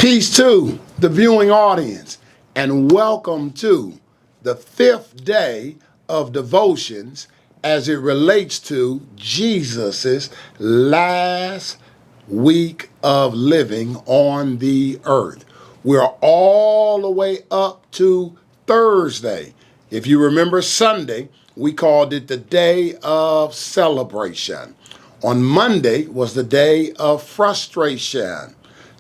Peace to the viewing audience, and welcome to the fifth day of devotions as it relates to Jesus's last week of living on the earth. We're all the way up to Thursday. If you remember Sunday, we called it the day of celebration. On Monday was the day of frustration.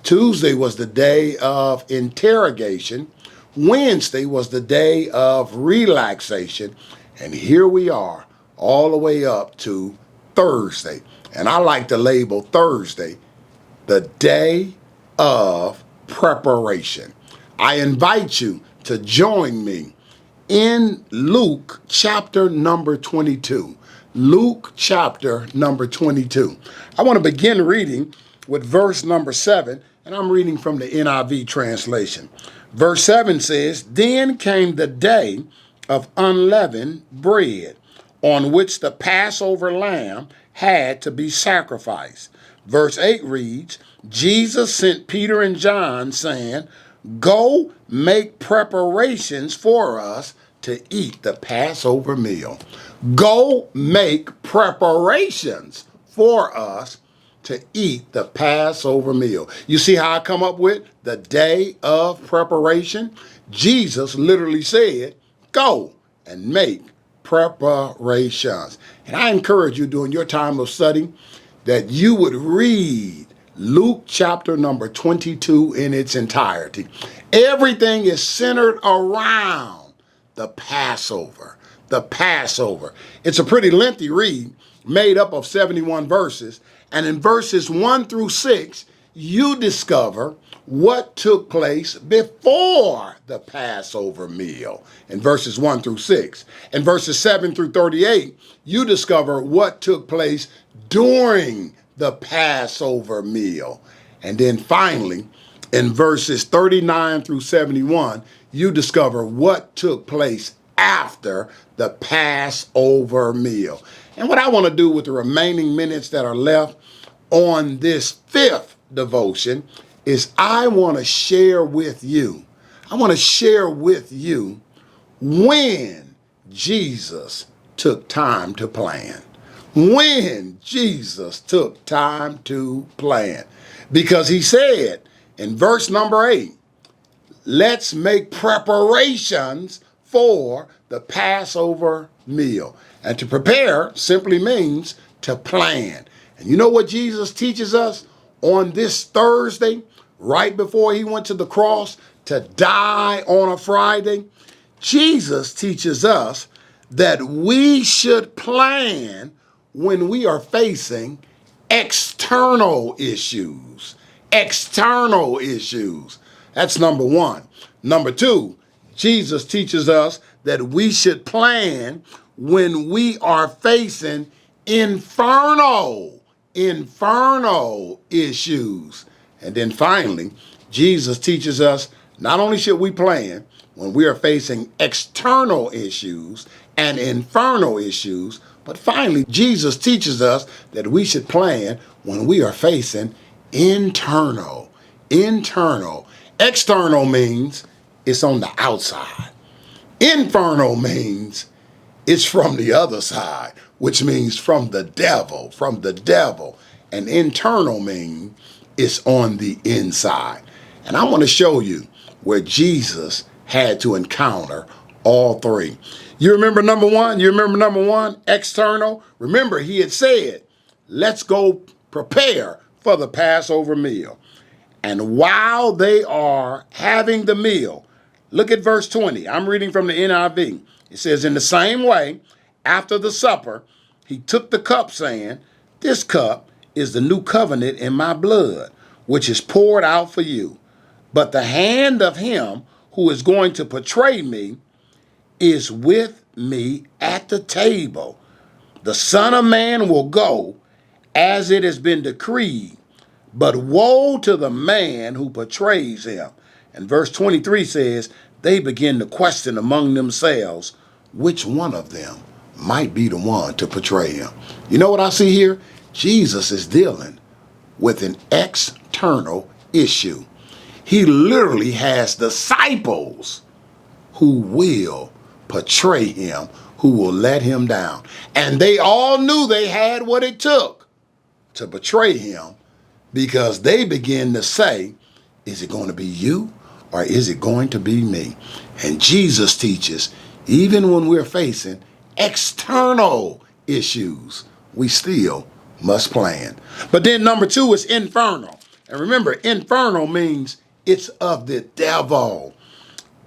Tuesday was the day of interrogation. Wednesday was the day of relaxation. And here we are, all the way up to Thursday. And I like to label Thursday the day of preparation. I invite you to join me in Luke chapter number 22. Luke chapter number 22. I want to begin reading with verse number 7, and I'm reading from the NIV translation. Verse 7 says, "Then came the day of unleavened bread, on which the Passover lamb had to be sacrificed." Verse 8 reads, "Jesus sent Peter and John, saying, 'Go make preparations for us to eat the Passover meal.'" Go make preparations for us to eat the Passover meal. You see how I come up with the day of preparation? Jesus literally said, go and make preparations. And I encourage you during your time of study that you would read Luke chapter number 22 in its entirety. Everything is centered around the Passover. The Passover. It's a pretty lengthy read made up of 71 verses. And in verses 1 through 6, you discover what took place before the Passover meal in verses 1 through 6. In verses 7 through 38, you discover what took place during the Passover meal. And then finally, in verses 39 through 71, you discover what took place after the Passover meal. And what I want to do with the remaining minutes that are left on this fifth devotion is I want to share with you when Jesus took time to plan. When Jesus took time to plan. Because he said in verse number 8, let's make preparations for the Passover meal. And to prepare simply means to plan. And you know what Jesus teaches us on this Thursday, right before he went to the cross to die on a Friday? Jesus teaches us that we should plan when we are facing external issues. External issues. That's number one. Number two, Jesus teaches us that we should plan when we are facing infernal issues. And then finally, Jesus teaches us not only should we plan when we are facing external issues and infernal issues, but finally, Jesus teaches us that we should plan when we are facing internal. External means it's on the outside. Infernal means it's from the other side, which means from the devil. And internal means it's on the inside. And I want to show you where Jesus had to encounter all three. You remember number one, external? Remember, he had said, let's go prepare for the Passover meal. And while they are having the meal, look at verse 20. I'm reading from the NIV. It says, in the same way, after the supper, he took the cup, saying, this cup is the new covenant in my blood, which is poured out for you. But the hand of him who is going to betray me is with me at the table. The Son of Man will go as it has been decreed, but woe to the man who betrays him. And verse 23 says, they begin to question among themselves which one of them might be the one to betray him. You know what I see here? Jesus is dealing with an external issue. He literally has disciples who will betray him, who will let him down. And they all knew they had what it took to betray him, because they began to say, is it going to be you or is it going to be me? And Jesus teaches, even when we're facing external issues, we still must plan. But then number 2 is infernal. And remember, infernal means it's of the devil.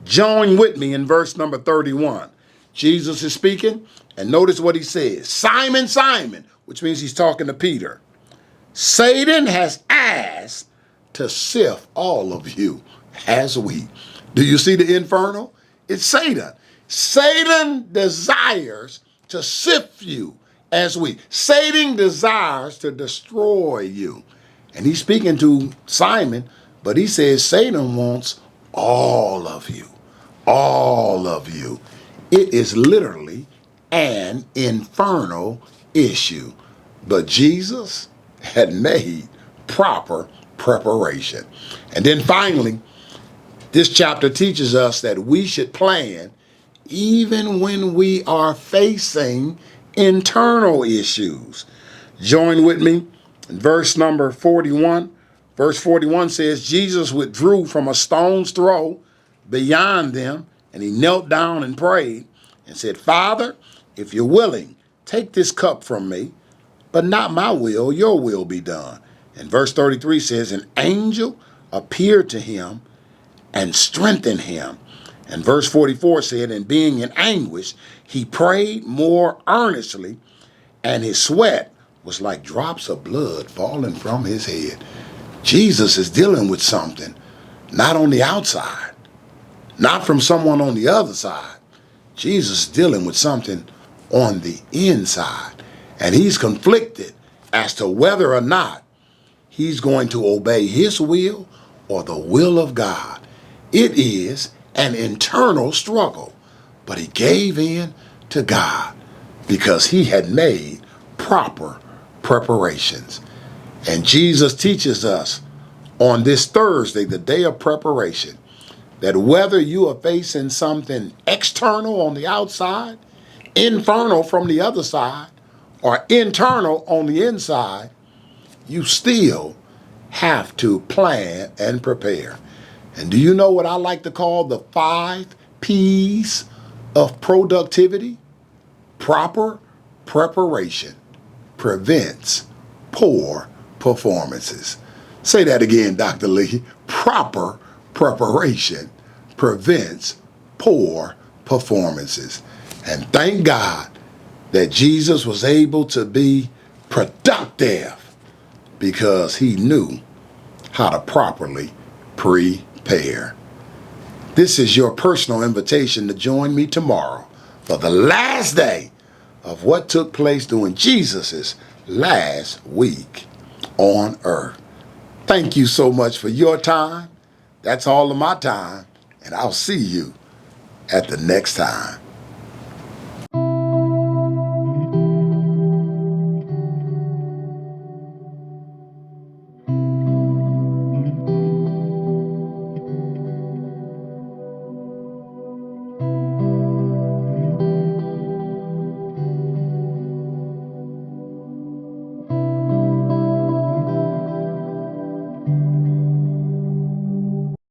Join with me in verse number 31. Jesus is speaking, and notice what he says. Simon, Simon, which means he's talking to Peter. Satan has asked to sift all of you as wheat. Do you see the infernal? It's Satan. Satan desires to sift you as wheat. Satan desires to destroy you. And he's speaking to Simon, but he says Satan wants all of you. All of you. It is literally an infernal issue. But Jesus had made proper preparation. And then finally, this chapter teaches us that we should plan even when we are facing internal issues. Join with me in verse number 41. Verse 41 says, Jesus withdrew from a stone's throw beyond them, and he knelt down and prayed and said, Father, if you're willing, take this cup from me, but not my will, your will be done. And verse 33 says, an angel appeared to him and strengthened him. And verse 44 said, and being in anguish, he prayed more earnestly, and his sweat was like drops of blood falling from his head. Jesus is dealing with something, not on the outside, not from someone on the other side. Jesus is dealing with something on the inside. And he's conflicted as to whether or not he's going to obey his will or the will of God. It is an internal struggle, but he gave in to God because he had made proper preparations. And Jesus teaches us on this Thursday, the day of preparation, that whether you are facing something external on the outside, infernal from the other side, or internal on the inside, you still have to plan and prepare. And do you know what I like to call the 5 P's of productivity? Proper preparation prevents poor performances. Say that again, Dr. Lee. Proper preparation prevents poor performances. And thank God that Jesus was able to be productive because he knew how to properly prepare. This is your personal invitation to join me tomorrow for the last day of what took place during Jesus's last week on earth. Thank you so much for your time. That's all of my time, and I'll see you at the next time.